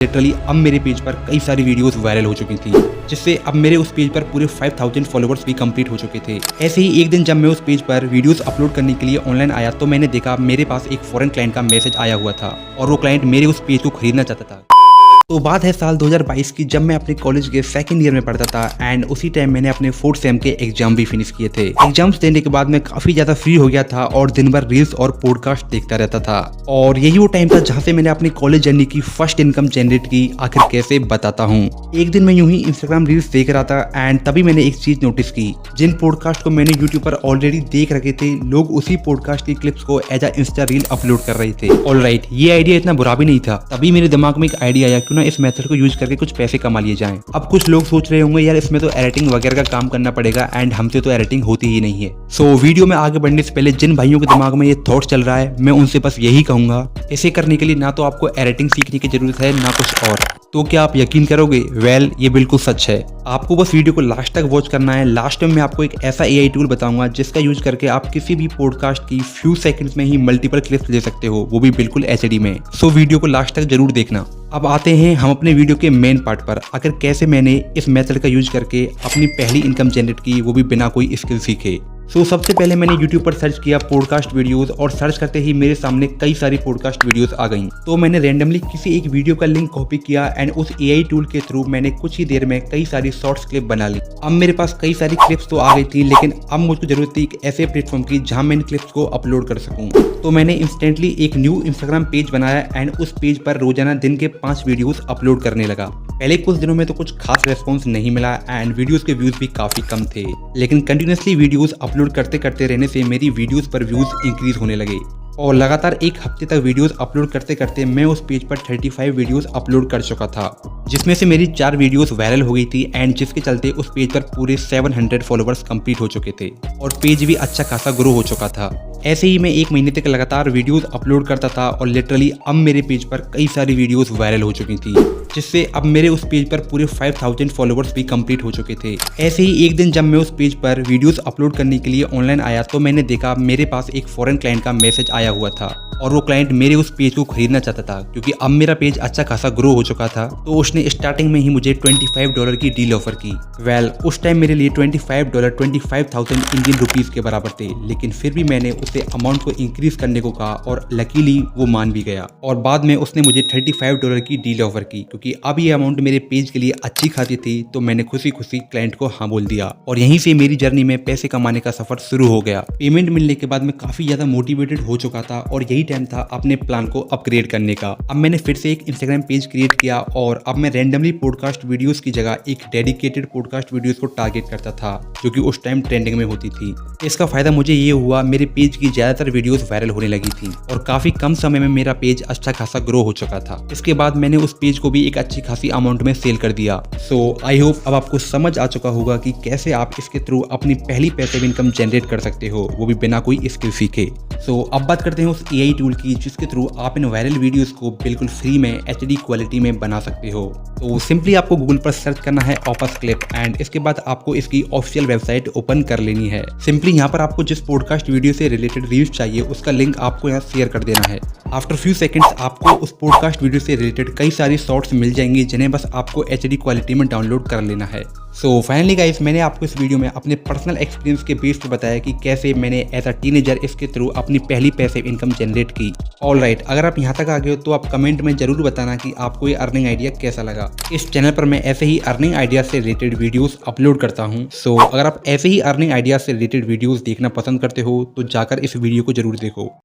Literally अब मेरे page पर कई सारी वीडियोस वायरल हो चुकी थी, जिससे अब मेरे उस पेज पर पूरे 5000 फॉलोवर्स भी कंप्लीट हो चुके थे। ऐसे ही एक दिन जब मैं उस पेज पर वीडियोस अपलोड करने के लिए ऑनलाइन आया तो मैंने देखा मेरे पास एक फॉरेन क्लाइंट का मैसेज आया हुआ था और वो क्लाइंट मेरे उस पेज को खरीदना चाहता था। तो बात है साल 2022 की, जब मैं अपने कॉलेज के सेकंड ईयर में पढ़ता था एंड उसी टाइम मैंने अपने 4th सेम के एग्जाम भी फिनिश किए थे। एग्जाम्स देने के बाद मैं काफी ज्यादा फ्री हो गया था और दिन भर रील्स और पॉडकास्ट देखता रहता था। और यही वो टाइम था जहाँ से मैंने अपनी कॉलेज जर्नी की फर्स्ट इनकम जनरेट की। आखिर कैसे बताता हूँ। एक दिन मैं यूं ही इंस्टाग्राम रील्स देख रहा था एंड तभी मैंने एक चीज नोटिस की, जिन पॉडकास्ट को मैंने यूट्यूब पर ऑलरेडी देख रखे थे, लोग उसी पॉडकास्ट की क्लिप्स को as a insta reel upload कर रहे थे। ऑलराइट, ये आइडिया इतना बुरा भी नहीं था। तभी मेरे दिमाग में एक आइडिया आया, क्यों ना इस मेथड को यूज करके कुछ पैसे कमा लिए जाएं। अब कुछ लोग सोच रहे होंगे यार इसमें तो एडिटिंग वगैरह का काम करना पड़ेगा एंड हमसे तो एडिटिंग होती ही नहीं है। सो वीडियो में आगे बढ़ने से पहले जिन भाइयों के दिमाग में ये थॉट चल रहा है, मैं उनसे बस यही कहूंगा, इसे करने के लिए ना तो आपको एडिटिंग सीखने की जरूरत है ना कुछ और। तो क्या आप यकीन करोगे? वेल, ये बिल्कुल सच है। आपको बस वीडियो को लास्ट तक वॉच करना है। लास्ट में मैं आपको एक ऐसा एआई टूल बताऊंगा जिसका यूज करके आप किसी भी पॉडकास्ट की फ्यू सेकंड्स में ही मल्टीपल क्लिप्स ले सकते हो, वो भी बिल्कुल एचडी में। सो वीडियो को लास्ट तक जरूर देखना। अब आते हैं हम अपने वीडियो के मेन पार्ट पर, आखिर कैसे मैंने इस मेथड का यूज करके अपनी पहली इनकम जनरेट की, वो भी बिना कोई स्किल सीखे। सबसे पहले मैंने YouTube पर सर्च किया पॉडकास्ट वीडियोस और सर्च करते ही मेरे सामने कई सारी पॉडकास्ट वीडियोस आ गईं। तो मैंने रैंडमली किसी एक वीडियो का लिंक कॉपी किया एंड उस एआई टूल के थ्रू मैंने कुछ ही देर में कई सारी शॉर्ट्स क्लिप बना ली। अब मेरे पास कई सारी क्लिप्स तो आ गई थी, लेकिन अब मुझको जरूरत थी एक ऐसे प्लेटफॉर्म की जहां मैं इन क्लिप्स को अपलोड कर सकूं। तो मैंने इंस्टेंटली एक न्यू इंस्टाग्राम पेज बनाया एंड उस पेज पर रोजाना दिन के 5 वीडियोस अपलोड करने लगा। पहले कुछ दिनों में तो कुछ खास रेस्पॉन्स नहीं मिला एंड वीडियोस के व्यूज भी काफी कम थे, लेकिन कंटिन्यूसली वीडियोस अपलोड करते करते रहने से मेरी वीडियोस पर व्यूज इंक्रीज होने लगे और लगातार एक हफ्ते तक वीडियोस अपलोड करते करते मैं उस पेज पर 35 वीडियोस अपलोड कर चुका था, जिसमें से मेरी 4 वीडियोस वायरल हो गई थी एंड जिसके चलते उस पेज पर पूरे 700 फॉलोवर्स कंप्लीट हो चुके थे और पेज भी अच्छा खासा ग्रो हो चुका था। ऐसे ही मैं 1 महीने तक लगातार वीडियोस अपलोड करता था और लिटरली अब मेरे पेज पर कई सारी वीडियोस वायरल हो चुकी थी, जिससे अब मेरे उस पेज पर पूरे 5000 फॉलोवर्स भी कंप्लीट हो चुके थे। ऐसे ही एक दिन जब मैं उस पेज पर वीडियोस अपलोड करने के लिए ऑनलाइन आया तो मैंने देखा मेरे पास एक फॉरेन क्लाइंट का मैसेज आया हुआ था और वो क्लाइंट मेरे उस पेज को खरीदना चाहता था, क्योंकि अब मेरा पेज अच्छा खासा ग्रो हो चुका था। तो उसने स्टार्टिंग में ही मुझे $25 की डील ऑफर की। वेल, उस टाइम मेरे लिए $25 25,000 इंडियन रुपीज के बराबर थे, लेकिन फिर भी मैंने उसे अमाउंट को इंक्रीज करने को कहा और लकीली वो मान भी गया और बाद में उसने मुझे $35 की डील ऑफर की। क्योंकि अब ये अमाउंट मेरे पेज के लिए अच्छी खासी थी तो मैंने खुशी खुशी क्लाइंट को हाँ बोल दिया और यहीं से मेरी जर्नी में पैसे कमाने का सफर शुरू हो गया। पेमेंट मिलने के बाद मैं काफी ज्यादा मोटिवेटेड हो चुका था और यही टाइम था अपने प्लान को अपग्रेड करने का। अब मैंने फिर से एक इंस्टाग्राम पेज क्रिएट किया और अब मैं रैंडमली पॉडकास्ट वीडियोस की जगह एक डेडिकेटेड पॉडकास्ट वीडियोस को टारगेट करता था, जो कि उस टाइम ट्रेंडिंग में होती थी। इसका फायदा मुझे ये हुआ, मेरे पेज की ज्यादातर वीडियोस वायरल होने लगी थी और काफी कम समय में मेरा पेज अच्छा खासा ग्रो हो चुका था। इसके बाद मैंने उस पेज को भी एक अच्छी खासी अमाउंट में सेल कर दिया। आई होप अब आपको समझ आ चुका होगा कि कैसे आप इसके थ्रू अपनी पहली पैसिव इनकम जनरेट कर सकते हो, वो भी बिना कोई स्किल सीखे। अब बात करते हैं उस एआई टूल की जिसके थ्रू आप इन वायरल वीडियोस को बिल्कुल फ्री में एचडी क्वालिटी में बना सकते हो। तो सिंपली आपको गूगल पर सर्च करना है ऑपस क्लिप एंड इसके बाद आपको इसकी ऑफिशियल वेबसाइट ओपन कर लेनी है। सिंपली यहाँ पर आपको जिस पॉडकास्ट वीडियो से रिलेटेड रील्स चाहिए उसका लिंक आपको यहाँ शेयर कर देना है। आफ्टर फ्यू सेकंड्स आपको उस पॉडकास्ट वीडियो से रिलेटेड कई सारी शॉर्ट्स मिल जाएंगी जिन्हें बस आपको एचडी क्वालिटी में डाउनलोड कर लेना है। फाइनली गाइस, मैंने आपको इस वीडियो में अपने पर्सनल एक्सपीरियंस के बेस पे बताया कि कैसे मैंने एज अ टीनेजर इसके थ्रू अपनी पहली पैसिव इनकम जनरेट की। ऑलराइट, अगर आप यहाँ तक आ गए हो तो आप कमेंट में जरूर बताना कि आपको ये अर्निंग आइडिया कैसा लगा। इस चैनल पर मैं ऐसे ही अर्निंग आइडिया से रिलेटेड वीडियोस अपलोड करता हूँ। अगर आप ऐसे ही अर्निंग आइडिया से रिलेटेड वीडियोस देखना पसंद करते हो तो जाकर इस वीडियो को जरूर देखो।